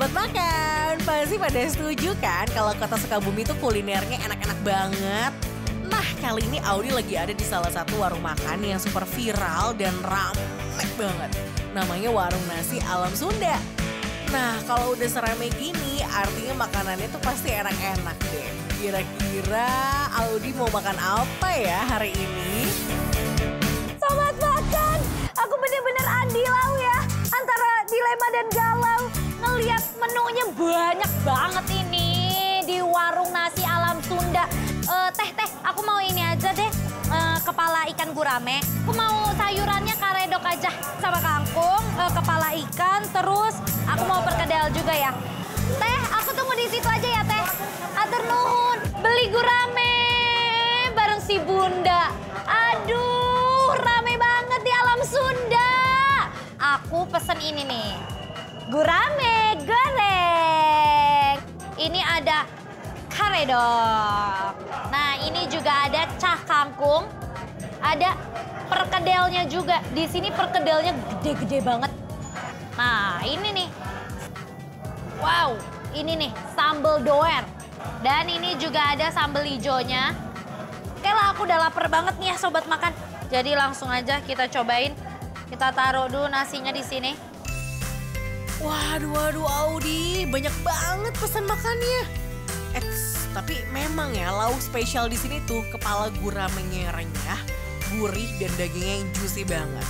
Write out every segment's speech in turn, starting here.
Sobat makan, pasti pada setuju kan kalau kota Sukabumi itu kulinernya enak-enak banget? Nah, kali ini Audi lagi ada di salah satu warung makan yang super viral dan rame banget. Namanya Warung Nasi Alam Sunda. Nah, kalau udah serame gini, artinya makanannya tuh pasti enak-enak deh. Kira-kira Audi mau makan apa ya hari ini? Sobat makan, aku bener-bener andilau ya. Antara dilema dan galau. Ngeliat menunya banyak banget ini di Warung Nasi Alam Sunda. Teh, aku mau ini aja deh. Kepala ikan gurame. Aku mau sayurannya karedok aja sama kangkung, kepala ikan, terus aku mau perkedel juga ya. Teh, aku tunggu di situ aja ya teh. Atur nuhun, beli gurame bareng si Bunda. Aduh, rame banget di Alam Sunda. Aku pesen ini nih, gurame goreng. Ini ada karedok. Nah, ini juga ada cah kangkung. Ada perkedelnya juga. Di sini perkedelnya gede-gede banget. Nah, ini nih. Wow, ini nih sambal doer. Dan ini juga ada sambal hijaunya. Oke lah, aku udah lapar banget nih ya sobat makan. Jadi langsung aja kita cobain. Kita taruh dulu nasinya di sini. Waduh Audi, banyak banget pesan makannya. Tapi memang ya lauk spesial di sini tuh kepala guramenya renyah, gurih dan dagingnya yang juicy banget.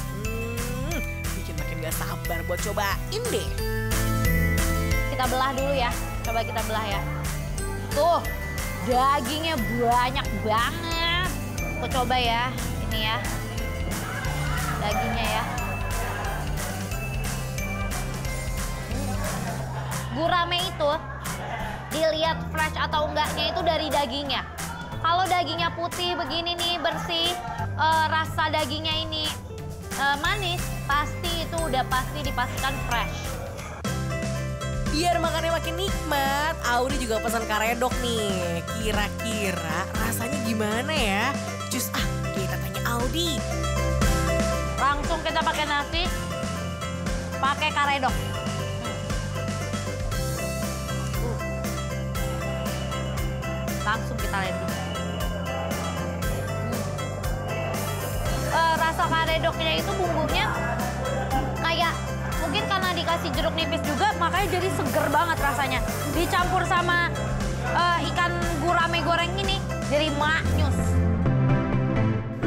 Bikin makin gak sabar buat cobain deh. Kita belah dulu ya, coba kita belah ya. Tuh, dagingnya banyak banget. Aku coba ya, ini ya. Dagingnya ya. Gurame itu dilihat fresh atau enggaknya itu dari dagingnya. Kalau dagingnya putih begini nih, bersih, rasa dagingnya ini manis, pasti itu udah pasti dipastikan fresh. Biar makannya makin nikmat, Audi juga pesan karedok nih. Kira-kira rasanya gimana ya? Kita tanya Audi. Langsung kita pakai nasi, pakai karedok. Langsung kita landing. Rasa karedoknya itu bumbunya kayak mungkin karena dikasih jeruk nipis juga makanya jadi seger banget rasanya. Dicampur sama ikan gurame goreng ini jadi maknyus.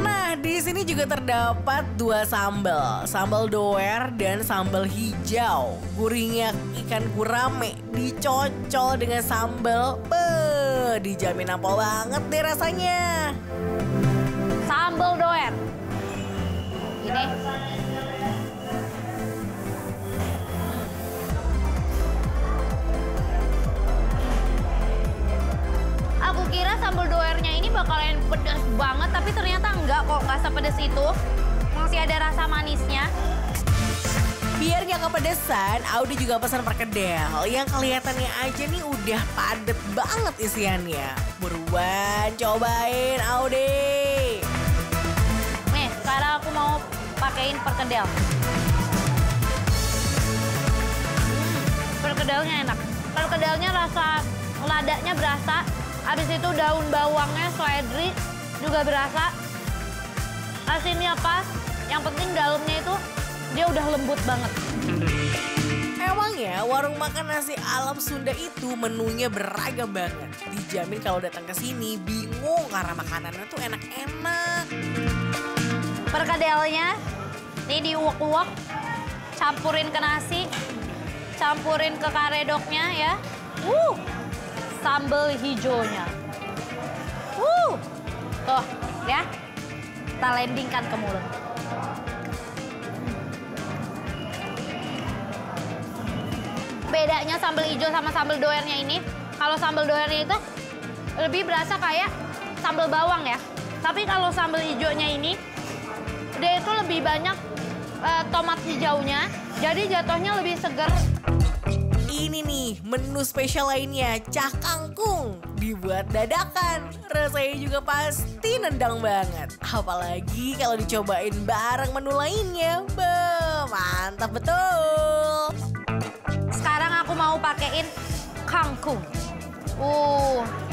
Nah, di sini juga terdapat dua sambal doer dan sambal hijau. Gurihnya ikan gurame dicocol dengan sambal, dijamin ampol banget deh rasanya. Sambal doer. Ini. Aku kira sambal doernya ini bakalan pedas banget, tapi ternyata enggak kok, nggak sepedas itu. Masih ada rasa manisnya. Biar gak kepedesan, Audi juga pesan perkedel yang kelihatannya aja nih udah padet banget isiannya. Buruan cobain Audi. Nih, sekarang aku mau pakein perkedel. Perkedelnya enak. Perkedelnya rasa ladanya berasa. Habis itu daun bawangnya, seledri juga berasa. Asinnya pas. Yang penting dalamnya itu dia udah lembut banget. Emangnya warung makan nasi Alam Sunda itu menunya beragam banget. Dijamin kalau datang ke sini bingung karena makanannya tuh enak-enak. Perkedelnya ini diuak-uak, campurin ke nasi, campurin ke karedoknya ya. Sambal hijaunya. Tuh, ya. Kita landingkan ke mulut. Bedanya sambal hijau sama sambal doernya ini, kalau sambal doernya itu lebih berasa kayak sambal bawang ya. Tapi kalau sambal hijaunya ini, dia itu lebih banyak tomat hijaunya, jadi jatuhnya lebih seger. Ini nih menu spesial lainnya, cah kangkung. Dibuat dadakan, rasanya juga pasti nendang banget. Apalagi kalau dicobain bareng menu lainnya, mantap betul. Sekarang aku mau pakai pakein kangkung.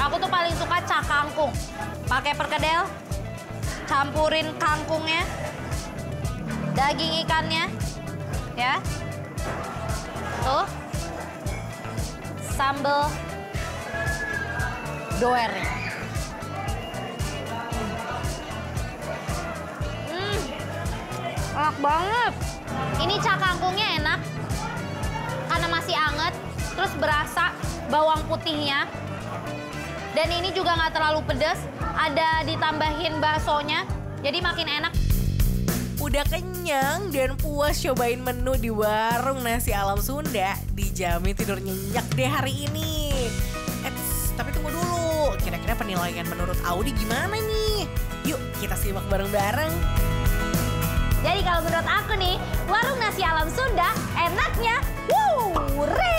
Aku tuh paling suka cak kangkung. Pakai perkedel, campurin kangkungnya, daging ikannya, ya. Tuh, sambal doernya. Enak banget. Ini cak kangkungnya enak karena masih anget, terus berasa bawang putihnya. Dan ini juga nggak terlalu pedas, ada ditambahin baksonya, jadi makin enak. Udah kenyang dan puas cobain menu di warung nasi alam Sunda, dijamin tidur nyenyak deh hari ini. Tapi tunggu dulu, kira-kira penilaian menurut Audi gimana nih? Yuk kita simak bareng-bareng. Jadi kalau menurut aku nih, warung nasi alam Sunda enaknya real.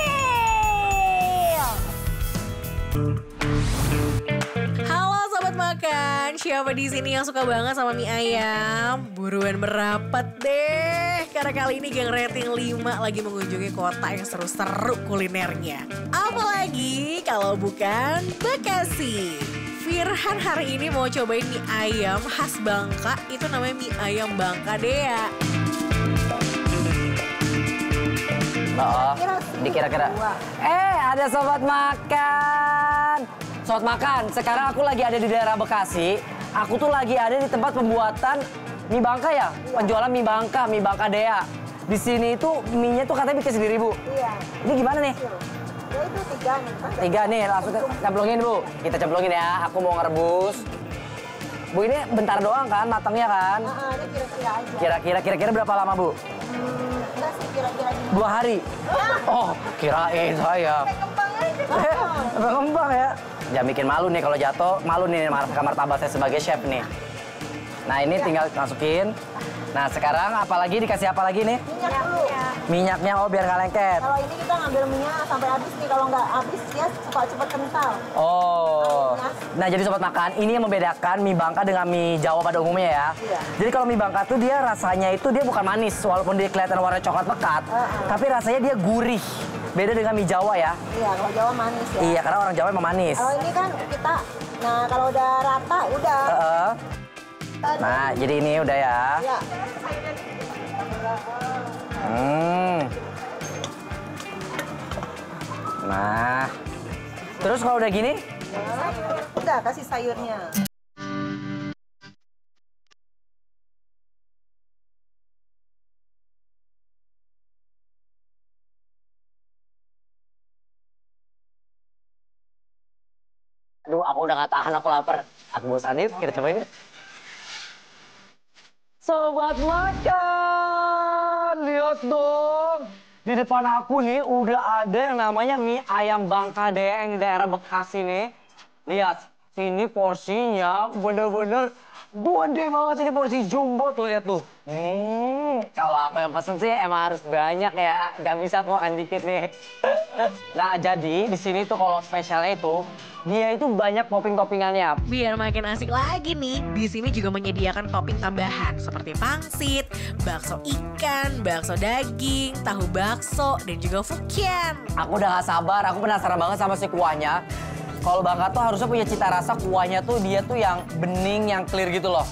Halo sobat makan, siapa di sini yang suka banget sama mie ayam? Buruan merapat deh, karena kali ini Gang Rating 5 lagi mengunjungi kota yang seru-seru kulinernya. Apalagi kalau bukan Bekasi. Firhan hari ini mau cobain mie ayam khas Bangka, itu namanya mie ayam Bangka Dea. Dikira-kira. Ada sobat makan. Sobat makan, sekarang aku lagi ada di daerah Bekasi. Aku tuh lagi ada di tempat pembuatan mie Bangka ya. Penjualan mie Bangka Dea. Di sini itu mie-nya tuh katanya bikin sendiri, Bu. Iya. Ini gimana nih? Ya itu 3 nih. Tiga nih, langsung cemplungin, Bu. Kita cemplungin ya, aku mau ngerebus. Bu, ini bentar doang kan matangnya kan? Ini kira-kira aja. Kira-kira berapa lama, Bu? Enggak sih kira-kira gini. 2 hari? Oh, kirain saya. Kembang aja. Kembang ya? Jangan bikin malu nih kalau jatuh. Malu nih kamar martabat saya sebagai chef nih. Nah, ini tinggal masukin. Nah, sekarang apalagi dikasih apa lagi nih? Minyak dulu. Minyaknya, oh biar nggak lengket. Kalau ini kita ngambil minyak sampai habis nih. Kalau nggak habis dia suka cepet kental. Oh. Nah, jadi sobat makan, ini yang membedakan mie Bangka dengan mie Jawa pada umumnya ya. Iya. Jadi kalau mie Bangka tuh dia rasanya itu dia bukan manis, walaupun dia kelihatan warna coklat pekat, tapi rasanya dia gurih. Beda dengan mie Jawa ya. Iya, kalau Jawa manis ya. Iya, karena orang Jawa emang manis. Kalau ini kan kita, nah kalau udah rata udah. Nah, jadi ini udah ya. Iya. Nah, terus kalau udah gini? Udah kasih sayurnya. Aduh, aku udah gak tahan, aku lapar. Aku bosan nih, kita cobain yuk. Sobat makan, lihat dong. Di depan aku nih udah ada yang namanya mie ayam Bangka Dea yang di daerah Bekasi nih. Lihat, sini porsinya bener-bener gede banget, ini porsi jumbo tuh, lihat tuh. Kalau aku yang pesen sih emang harus banyak ya, nggak bisa makan dikit nih. Nah, jadi di sini tuh kalau spesialnya itu dia itu banyak topping-toppingannya. Biar makin asik lagi nih, di sini juga menyediakan topping tambahan seperti pangsit, bakso ikan, bakso daging, tahu bakso, dan juga fukian. Aku udah gak sabar, aku penasaran banget sama si kuahnya. Kalau Bangka tuh harusnya punya cita rasa kuahnya tuh dia tuh yang bening, yang clear gitu loh.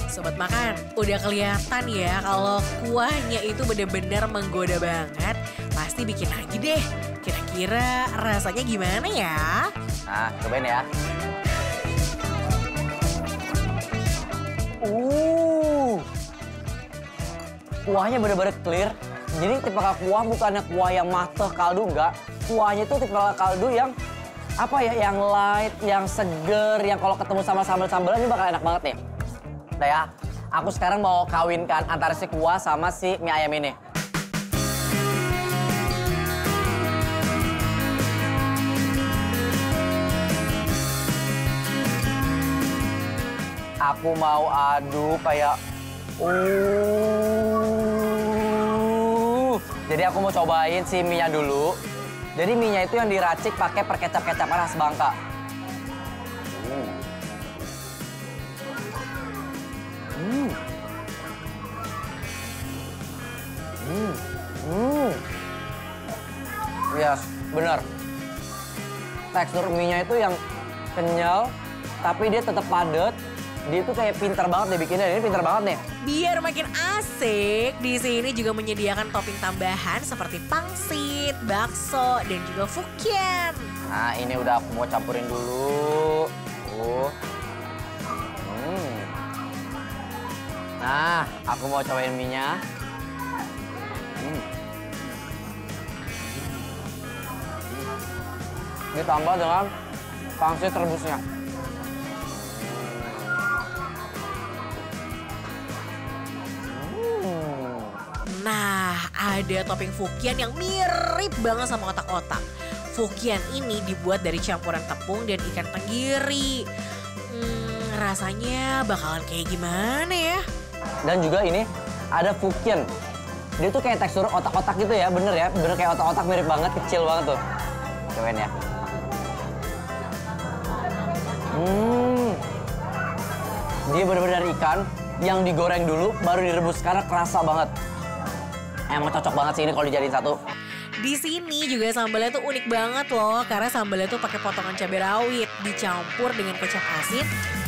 Sobat makan, udah kelihatan ya kalau kuahnya itu bener-bener menggoda banget. Pasti bikin lagi deh. Kira-kira rasanya gimana ya? Nah, cobain ya. Kuahnya bener-bener clear. Jadi tipe kuah bukannya kuah yang mateh kaldu, enggak. Kuahnya itu tipe kaldu yang apa ya, yang light, yang seger, yang kalau ketemu sama sambal-sambalan ini bakal enak banget nih. Nah ya, aku sekarang mau kawinkan antara si kuah sama si mie ayam ini. Aku mau aduk kayak Jadi aku mau cobain si mie-nya dulu. Jadi mie-nya itu yang diracik pakai perkecap-kecapan khas Bangka. Yes. bener. Tekstur mie-nya itu yang kenyal, tapi dia tetap padat. Dia tuh kayak pintar banget deh bikinnya. Ini pintar banget nih. Biar makin asik, di sini juga menyediakan topping tambahan seperti pangsit, bakso, dan juga fukian. Nah, ini udah aku mau campurin dulu. Nah, aku mau cobain mie-nya. Ditambah dengan pangsit rebusnya. Nah, ada topping fukian yang mirip banget sama otak-otak. Fukian ini dibuat dari campuran tepung dan ikan tenggiri. Rasanya bakalan kayak gimana ya? Dan juga ini ada fukian. Dia tuh kayak tekstur otak-otak gitu ya, bener ya? Bener kayak otak-otak, mirip banget, kecil banget tuh. Cobain ya. Dia bener-bener dari ikan yang digoreng dulu, baru direbus karena kerasa banget. Emang cocok banget sih ini kalau dijadiin satu. Di sini juga sambalnya tuh unik banget loh, karena sambalnya tuh pakai potongan cabai rawit dicampur dengan kecap asin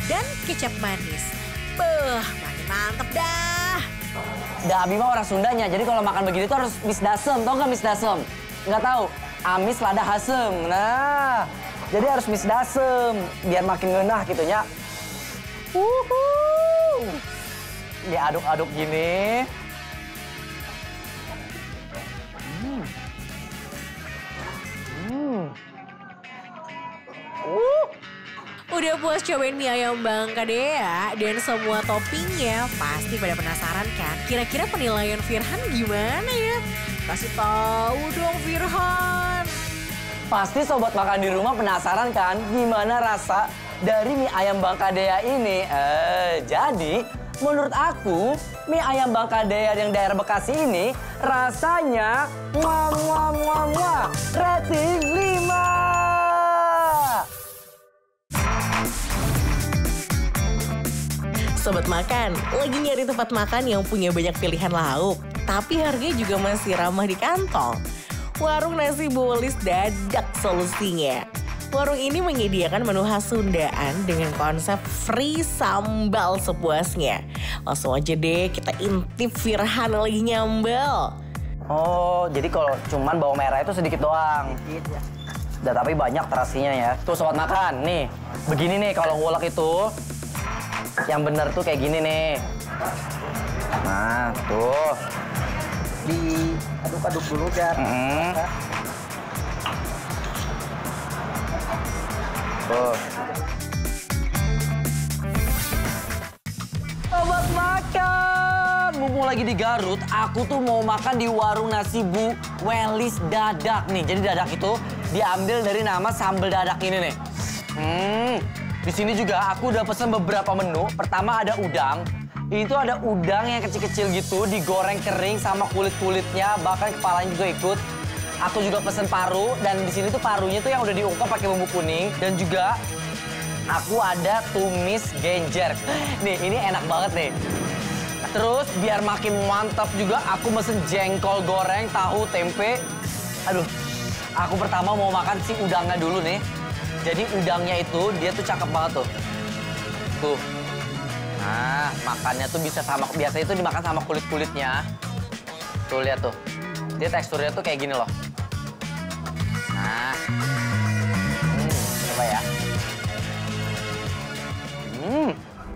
dan kecap manis. Makin mantep dah. Da Abi mah orang Sundanya, jadi kalau makan begini tuh harus misdasem, tau nggak misdasem? Nggak tahu, amis lada hasem. Nah, jadi harus misdasem, biar makin ngeunah gitu nya. Diaduk-aduk gini. Udah puas cobain mie ayam Bang Kadea dan semua toppingnya, pasti pada penasaran kan? Kira-kira penilaian Firhan gimana ya? Kasih tahu dong Firhan. Pasti sobat makan di rumah penasaran kan gimana rasa dari mie ayam Bang Kadea ini. Jadi menurut aku mie ayam Bang Kadea yang daerah Bekasi ini rasanya rating 5. Sobat makan, lagi nyari tempat makan yang punya banyak pilihan lauk, tapi harganya juga masih ramah di kantong. Warung Nasi Bolis Dadak solusinya. Warung ini menyediakan menu khas Sundaan dengan konsep free sambal sepuasnya. Langsung aja deh kita intip Firhan lagi nyambel. Oh, jadi kalau cuman bawang merah itu sedikit doang. Sedikit ya. Dan tapi banyak terasinya ya. Tuh sobat makan, nih. Begini nih kalau ngulek itu. Yang bener tuh kayak gini nih. Nah, tuh. Diaduk-aduk dulu biar tuh. Sobat makan, mumpung lagi di Garut, aku tuh mau makan di warung nasi Bu Welis Dadak nih. Jadi dadak itu diambil dari nama sambal dadak ini nih. Di sini juga aku udah pesen beberapa menu. Pertama ada udang. Ini tuh ada udang yang kecil-kecil gitu, digoreng kering sama kulit-kulitnya, bahkan kepalanya juga ikut. Aku juga pesen paru, dan di sini tuh parunya tuh yang udah diungkep pakai bumbu kuning, dan juga aku ada tumis genjer. Nih, ini enak banget nih. Terus biar makin mantap juga aku mesen jengkol goreng, tahu, tempe. Aduh, aku pertama mau makan si udangnya dulu nih. Jadi udangnya itu dia tuh cakep banget tuh. Tuh. Nah, makannya tuh bisa sama, biasanya itu dimakan sama kulit-kulitnya. Tuh, lihat tuh. Dia teksturnya tuh kayak gini loh. Nah. Coba ya.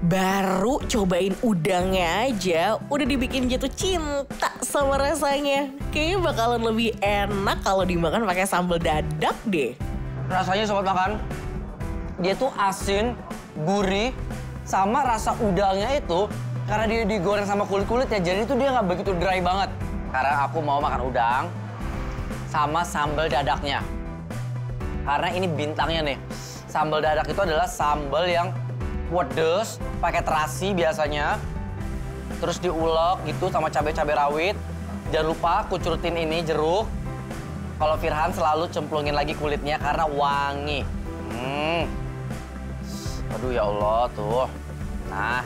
Baru cobain udangnya aja, udah dibikin jatuh cinta sama rasanya. Kayaknya bakalan lebih enak kalau dimakan pakai sambal dadak deh. Rasanya sobat makan, dia tuh asin, gurih, sama rasa udangnya itu karena dia digoreng sama kulit-kulitnya, jadi itu dia nggak begitu dry banget. Karena aku mau makan udang sama sambal dadaknya. Karena ini bintangnya nih. Sambal dadak itu adalah sambal yang pedes, pakai terasi biasanya. Terus diulek gitu sama cabai-cabai rawit. Jangan lupa kucurutin ini jeruk. Kalau Firhan selalu cemplungin lagi kulitnya karena wangi. Aduh ya Allah tuh. Nah,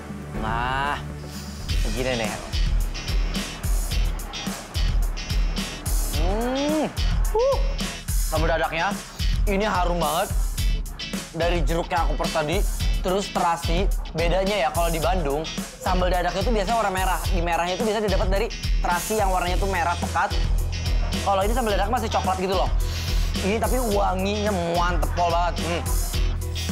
begini nih. Sambal dadaknya ini harum banget dari jeruk yang aku pers tadi. Terus terasi, bedanya ya kalau di Bandung sambal dadak itu biasanya warna merah. Di merahnya itu biasanya didapat dari terasi yang warnanya tuh merah pekat. Kalau ini sambal dadak masih coklat gitu loh. Ini tapi wanginya mantep pol banget.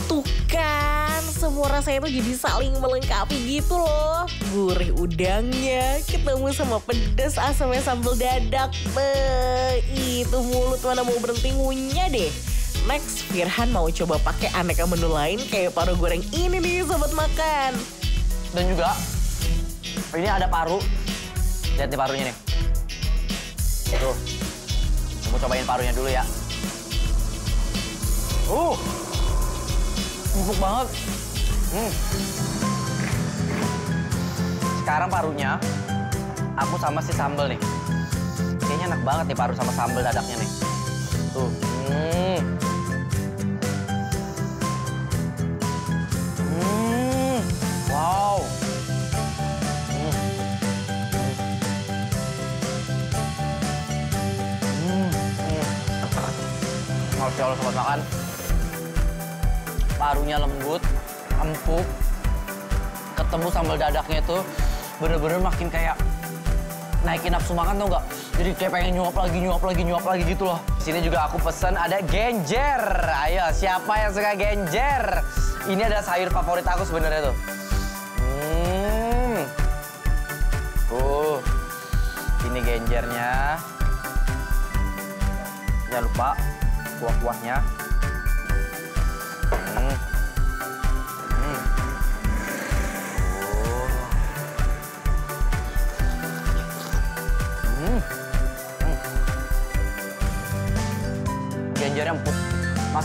Tuh kan, semua rasanya tuh jadi saling melengkapi gitu loh. Gurih udangnya, ketemu sama pedas asamnya sambal dadak. Itu mulut mana mau berhenti ngunyah deh. Next, Firhan mau coba pakai aneka menu lain kayak paru goreng ini nih sobat makan. Dan juga ini ada paru. Lihat nih parunya nih. Tuh, aku cobain parunya dulu ya. Empuk banget. Sekarang parunya aku sama si sambal nih. Kayaknya enak banget nih paru sama sambal dadaknya nih. Tuh. Wow. Masya Allah sobat makan. Parunya lembut, empuk. Ketemu sambal dadaknya itu bener-bener makin kayak naikin nafsu makan tau nggak? Jadi kayak pengen nyuap lagi gitu loh. Di sini juga aku pesen ada genjer. Ayo, siapa yang suka genjer? Ini adalah sayur favorit aku sebenarnya tuh. Ini genjernya. Jangan lupa kuah-kuahnya. Genjernya empuk,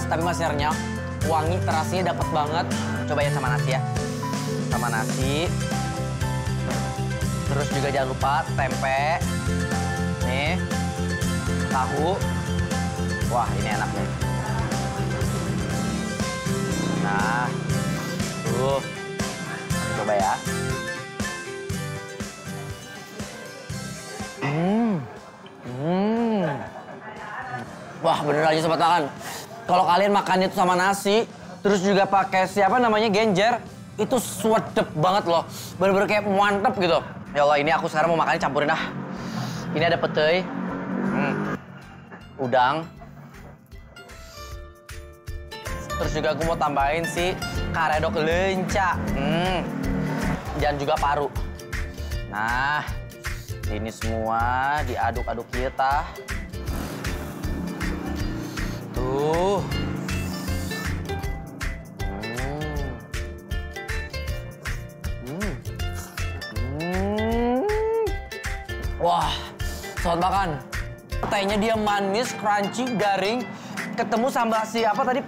tapi masih renyah, wangi terasinya dapat banget. Coba ya sama nasi ya, sama nasi. Terus juga jangan lupa tempe, nih, tahu. Wah ini enak nih. Nah, tuh, coba ya. Wah bener aja sobat makan. Kalau kalian makannya itu sama nasi, terus juga pakai siapa namanya genjer, itu sedep banget loh. Bener-bener kayak mantep gitu. Ya Allah, ini aku sekarang mau makannya campurin dah. Ini ada petei, udang. Terus juga aku mau tambahin si karedok lenca. Dan juga paru. Nah, ini semua diaduk-aduk kita. Tuh. Wah, sobat makan. Petainya dia manis, crunchy, garing. Ketemu sambal si apa tadi?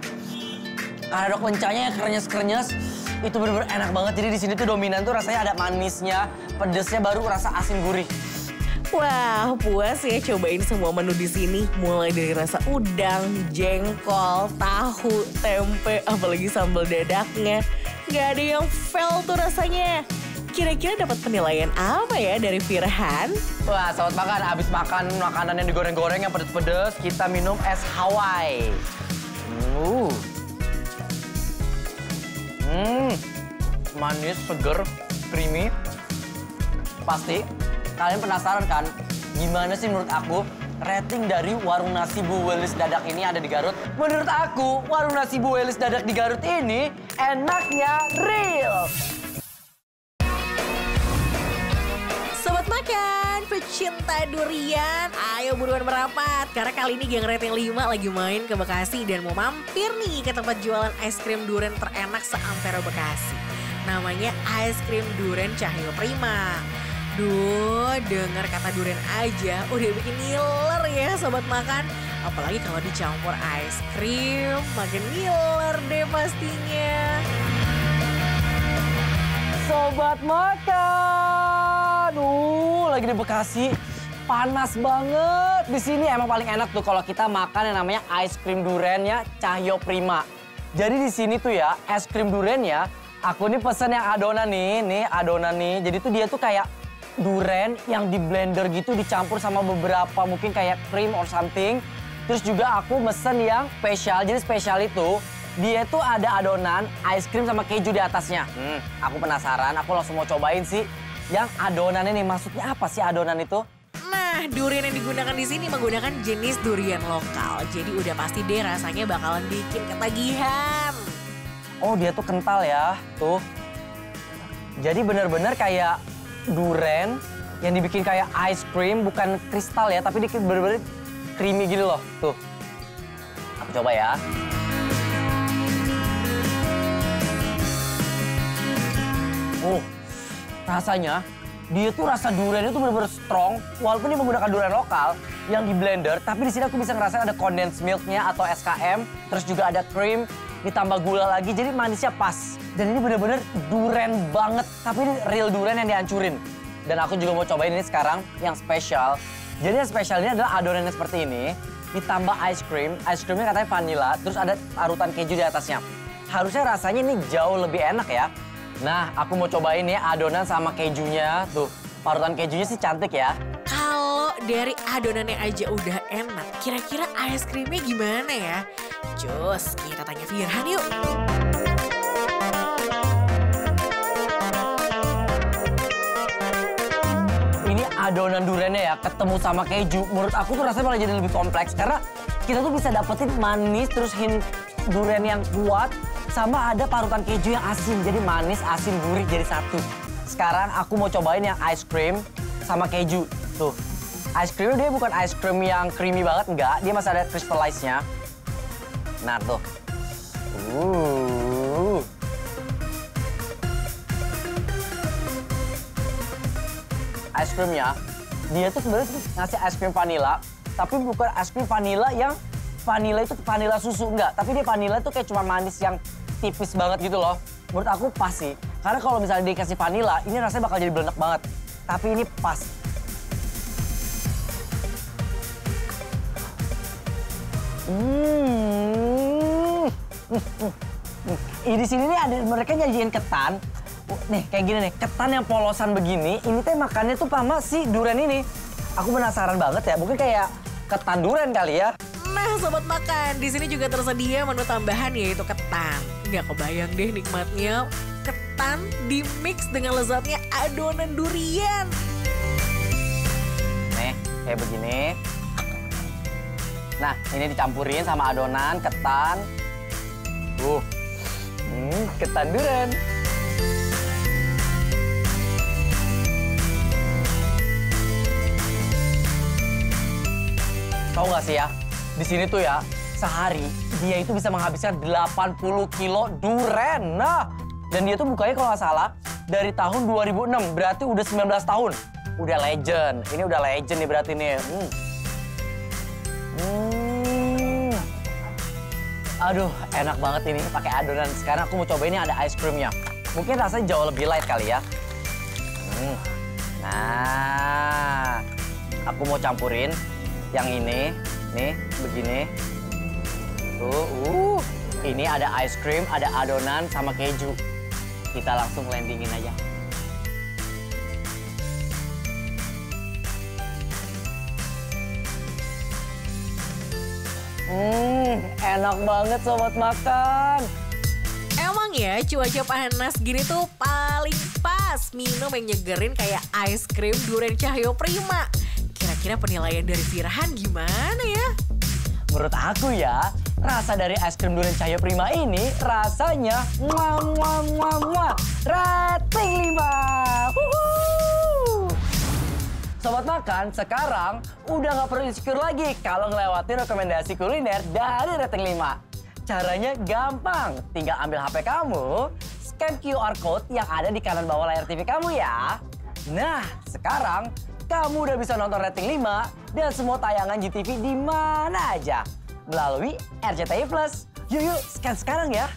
Karedok lencanya yang krenyes-krenyes. Itu bener-bener enak banget. Jadi di sini tuh dominan tuh rasanya ada manisnya, pedesnya baru rasa asin gurih. Wah, puas ya cobain semua menu di sini. Mulai dari rasa udang, jengkol, tahu, tempe, apalagi sambal dadaknya. Gak ada yang fail tuh rasanya. Kira-kira dapat penilaian apa ya dari Firhan? Wah, sobat makan, abis makan makanan yang digoreng-goreng yang pedes-pedes, kita minum es Hawaii. Manis, seger, creamy. Pasti kalian penasaran kan, gimana sih menurut aku rating dari warung nasi Bu Welis Dadak ini ada di Garut? Menurut aku, warung nasi Bu Welis Dadak di Garut ini enaknya real. Sobat makan, pecinta durian, ayo buruan merapat. Karena kali ini Geng Rating 5 lagi main ke Bekasi dan mau mampir nih ke tempat jualan es krim durian terenak se-Ampero Bekasi. Namanya es krim durian Cahyo Prima. Duh, dengar kata durian aja udah bikin ngiler ya sobat makan. Apalagi kalau dicampur es krim, makin ngiler deh pastinya. Sobat makan, lagi di Bekasi, panas banget. Di sini emang paling enak tuh kalau kita makan yang namanya es krim duriannya Cahyo Prima. Jadi di sini tuh ya, es krim duriannya, aku nih pesen yang adonan nih adonan nih. Jadi tuh dia tuh kayak durian yang di blender gitu dicampur sama beberapa mungkin kayak cream or something. Terus juga aku mesen yang spesial. Jadi spesial itu dia tuh ada adonan ice cream sama keju di atasnya. Aku penasaran, aku langsung mau cobain sih. Yang adonan ini maksudnya apa sih adonan itu? Nah, durian yang digunakan di sini menggunakan jenis durian lokal. Jadi udah pasti deh rasanya bakalan bikin ketagihan. Oh, dia tuh kental ya, tuh. Jadi bener-bener kayak durian yang dibikin kayak ice cream, bukan kristal ya, tapi dikit bener-bener creamy gitu loh, tuh. Aku coba ya. Oh, rasanya dia tuh rasa duriannya tuh bener-bener strong, walaupun dia menggunakan durian lokal yang di blender, tapi di sini aku bisa ngerasain ada condensed milk-nya atau SKM, terus juga ada cream, ditambah gula lagi, jadi manisnya pas. Dan ini bener-bener durian banget, tapi ini real durian yang dihancurin. Dan aku juga mau cobain ini sekarang, yang spesial. Jadi yang spesial ini adalah adonannya seperti ini, ditambah ice cream. Ice creamnya katanya vanilla, terus ada parutan keju di atasnya. Harusnya rasanya ini jauh lebih enak ya. Nah, aku mau cobain ya adonan sama kejunya. Tuh, parutan kejunya sih cantik ya. Kalau dari adonannya aja udah enak, kira-kira ice creamnya gimana ya? Cus, kita tanya Firhan yuk. Ini adonan duriannya ya, ketemu sama keju. Menurut aku tuh rasanya malah jadi lebih kompleks. Karena kita tuh bisa dapetin manis, terus hint durian yang kuat, sama ada parutan keju yang asin. Jadi manis, asin, gurih jadi satu. Sekarang aku mau cobain yang ice cream sama keju. Tuh, ice cream dia bukan ice cream yang creamy banget, enggak. Dia masih ada crystallize-nya. Nah, tuh. Ice creamnya, dia tuh sebenarnya ngasih ice cream vanilla, tapi bukan ice cream vanilla yang vanilla itu vanilla susu, enggak. Tapi dia vanilla tuh kayak cuma manis yang tipis banget gitu loh. Menurut aku pas sih. Karena kalau misalnya dikasih vanilla, ini rasanya bakal jadi belenek banget. Tapi ini pas. Di sini nih ada mereka nyajiin ketan. Nih kayak gini nih, ketan yang polosan begini. Ini teh makannya tuh sama si durian ini. Aku penasaran banget ya, mungkin kayak ketan durian kali ya. Nah, sobat makan, di sini juga tersedia menu tambahan yaitu ketan. Nggak kebayang deh nikmatnya ketan di-mix dengan lezatnya adonan durian. Nih, kayak begini. Nah, ini dicampurin sama adonan ketan. Ketan durian. Tahu nggak sih ya, di sini tuh ya, sehari dia itu bisa menghabiskan 80 kilo durian. Nah, dan dia tuh bukanya kalau nggak salah dari tahun 2006, berarti udah 19 tahun. Udah legend, ini udah legend nih berarti nih. Aduh, enak banget ini pakai adonan. Sekarang aku mau coba ini ada ice creamnya. Mungkin rasanya jauh lebih light kali ya. Nah, aku mau campurin yang ini, nih begini. Ini ada ice cream, ada adonan sama keju. Kita langsung landingin aja. Enak banget sobat makan. Emang ya cuaca panas gini tuh paling pas minum yang nyegerin kayak ice cream durian Cahyo Prima. Kira-kira penilaian dari Firhan gimana ya? Menurut aku ya, rasa dari es krim durian Cahyo Prima ini rasanya rating 5. Sobat makan, sekarang udah nggak perlu insecure lagi kalau ngelewatin rekomendasi kuliner dari rating 5. Caranya gampang, tinggal ambil HP kamu, scan QR code yang ada di kanan bawah layar TV kamu ya. Nah, sekarang kamu udah bisa nonton rating 5 dan semua tayangan GTV di mana aja melalui RCTI Plus. Yuk, scan sekarang ya.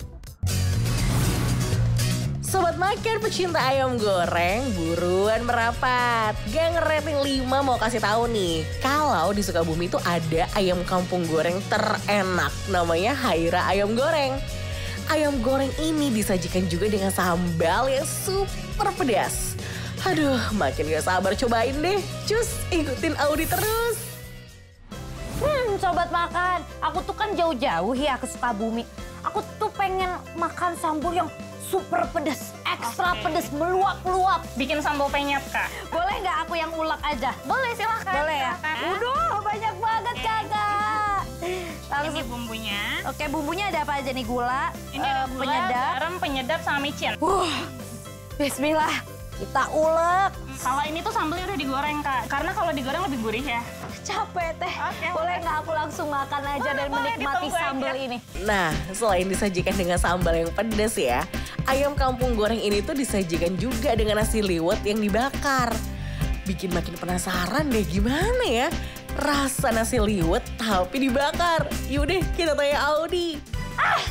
Sobat makan pecinta ayam goreng, buruan merapat. Gang rating 5 mau kasih tahu nih, kalau di Sukabumi itu ada ayam kampung goreng terenak, namanya Haira Ayam Goreng. Ayam goreng ini disajikan juga dengan sambal yang super pedas. Aduh, makin gak sabar cobain deh. Cus, ikutin Audi terus. Sobat Makan. Aku tuh kan jauh-jauh ya ke Sukabumi. Aku tuh pengen makan sambal yang super pedas, ekstra pedas, meluap-luap. Bikin sambal penyet, Kak. Boleh nggak aku yang ulek aja? Boleh, silakan. Boleh ya? Udah, banyak banget Kakak. Ini bumbunya. Oke, bumbunya ada apa aja nih? Gula, Ini ada gula, penyedap. garam, penyedap, sama micin. Bismillah, kita ulek. Kalau ini tuh sambalnya udah digoreng, Kak. Karena kalau digoreng lebih gurih ya. Capek teh. Oke, boleh nggak aku langsung makan aja dan boleh, menikmati ditunggu sambal aja. ini? Nah, selain disajikan dengan sambal yang pedas ya, ayam kampung goreng ini tuh disajikan juga dengan nasi liwet yang dibakar. Bikin makin penasaran deh gimana ya rasa nasi liwet tapi dibakar. Yaudah kita tanya Audi.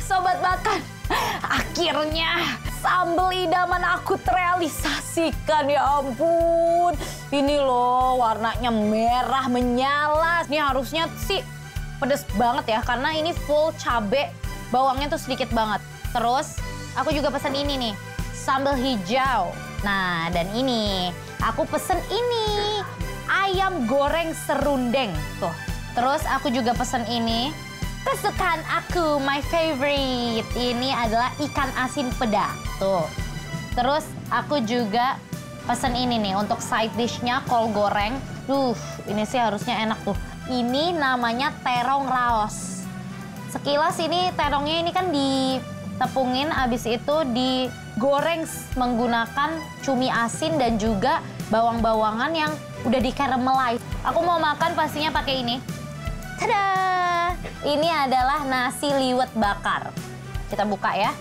Sobat Makan, akhirnya sambal idaman aku terrealisasikan, ya ampun. Ini loh warnanya merah menyala. Ini harusnya sih pedes banget ya karena ini full cabe, bawangnya tuh sedikit banget. Terus aku juga pesen ini nih, sambal hijau. Nah dan ini, aku pesen ini, ayam goreng serundeng tuh. Terus aku juga pesen ini, kesukaan aku, my favorite. Ini adalah ikan asin peda. Tuh. Terus aku juga pesen ini nih untuk side dish-nya kol goreng. Ini sih harusnya enak tuh. Ini namanya terong raos. Sekilas ini terongnya ini kan ditepungin, abis itu digoreng menggunakan cumi asin dan juga bawang-bawangan yang udah di-caramelize. Aku mau makan pastinya pakai ini. Tada! Ini adalah nasi liwet bakar. Kita buka ya.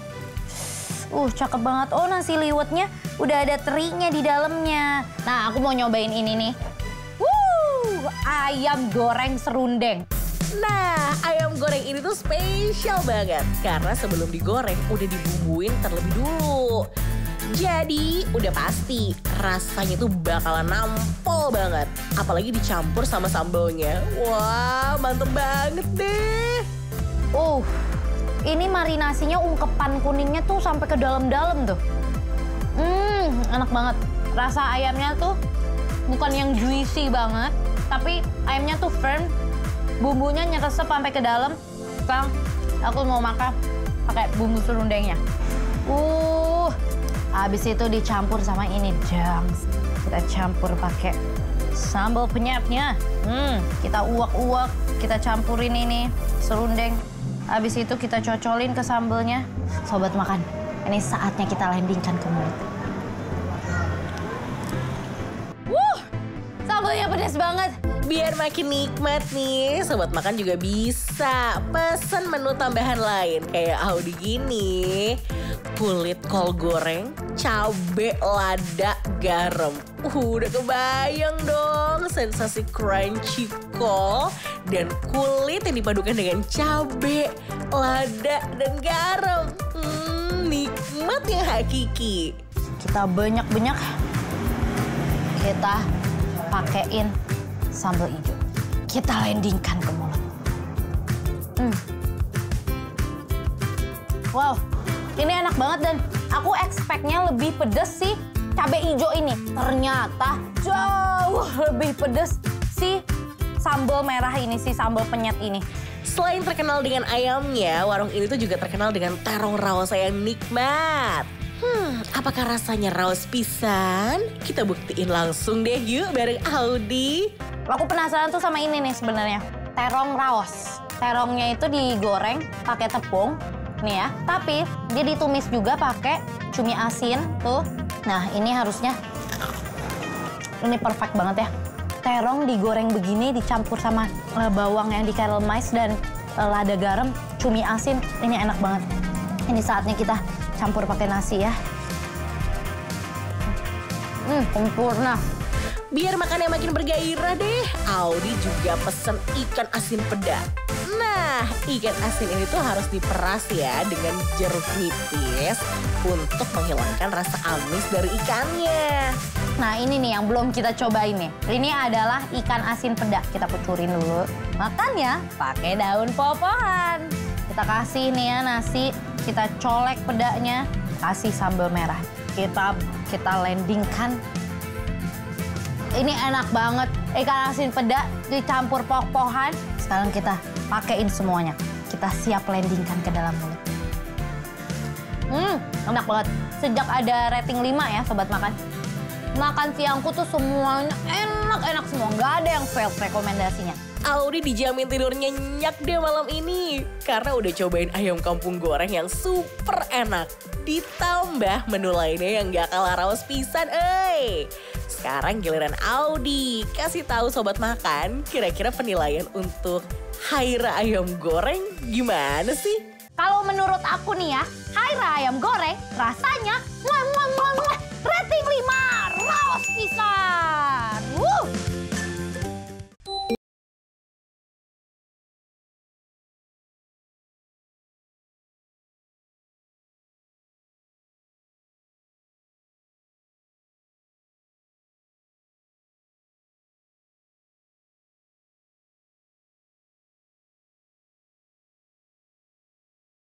Cakep banget. Oh, nasi liwetnya udah ada terinya di dalamnya. Nah, aku mau nyobain ini nih. Ayam goreng serundeng. Nah, ayam goreng ini tuh spesial banget karena sebelum digoreng udah dibumbuin terlebih dulu. Jadi udah pasti rasanya tuh bakalan nampol banget. Apalagi dicampur sama sambalnya. Wah, mantep banget deh. Ini marinasinya ungkepan kuningnya tuh sampai ke dalam-dalam tuh. Enak banget. Rasa ayamnya tuh bukan yang juicy banget, tapi ayamnya tuh firm. Bumbunya nyeresep sampai ke dalam. Sekarang aku mau makan pakai bumbu serundengnya. Habis itu dicampur sama ini jang. Kita campur pakai sambal penyetnya. Kita uak-uak, kita campurin ini serundeng. Habis itu kita cocolin ke sambalnya. Sobat Makan, ini saatnya kita landingkan ke mulut. Sambalnya pedas banget. Biar makin nikmat nih, Sobat Makan juga bisa pesen menu tambahan lain kayak Audi gini. Kulit kol goreng, cabe, lada, garam. Udah kebayang dong sensasi crunchy kol dan kulit yang dipadukan dengan cabe, lada, dan garam. Nikmat yang hakiki. Kita banyak-banyak. Kita pakein sambal hijau. Kita landingkan ke mulut. Wow, ini enak banget dan aku expect-nya lebih pedes sih cabai hijau ini. Ternyata jauh lebih pedes si sambal merah ini, si sambal penyet ini. Selain terkenal dengan ayamnya, warung ini tuh juga terkenal dengan terong raos yang nikmat. Apakah rasanya raos pisan? Kita buktiin langsung deh yuk bareng Audi. Aku penasaran tuh sama ini nih sebenarnya. Terong raos. Terongnya itu digoreng pakai tepung, nih ya. Tapi dia ditumis juga pakai cumi asin tuh. Nah, ini harusnya ini perfect banget ya. Terong digoreng begini dicampur sama bawang yang di-caramelize dan lada garam, cumi asin. Ini enak banget. Ini saatnya kita campur pakai nasi ya. Sempurna. Biar makannya makin bergairah deh, Audi juga pesen ikan asin peda. Nah, ikan asin ini tuh harus diperas ya dengan jeruk nipis untuk menghilangkan rasa amis dari ikannya. Nah ini nih yang belum kita cobain nih. Ini adalah ikan asin peda. Kita kucurin dulu. Makannya pakai daun popohan. Kita kasih nih ya nasi. Kita colek pedanya. Kasih sambal merah. Kita landingkan. Ini enak banget. Ikan asin peda dicampur poh-pohan. Sekarang kita pakein semuanya. Kita siap landingkan ke dalam mulut. Enak banget. Sejak ada rating 5 ya Sobat Makan. Makan siangku tuh semuanya enak-enak semua. Nggak ada yang fail rekomendasinya. Audi dijamin tidur nyenyak deh malam ini. Karena udah cobain ayam kampung goreng yang super enak. Ditambah menu lainnya yang gak kalah raos pisan, Sekarang giliran Audi. Kasih tahu Sobat Makan, kira-kira penilaian untuk Haira ayam goreng gimana sih? Kalau menurut aku nih ya, Haira ayam goreng rasanya muah, muah, muah, muah.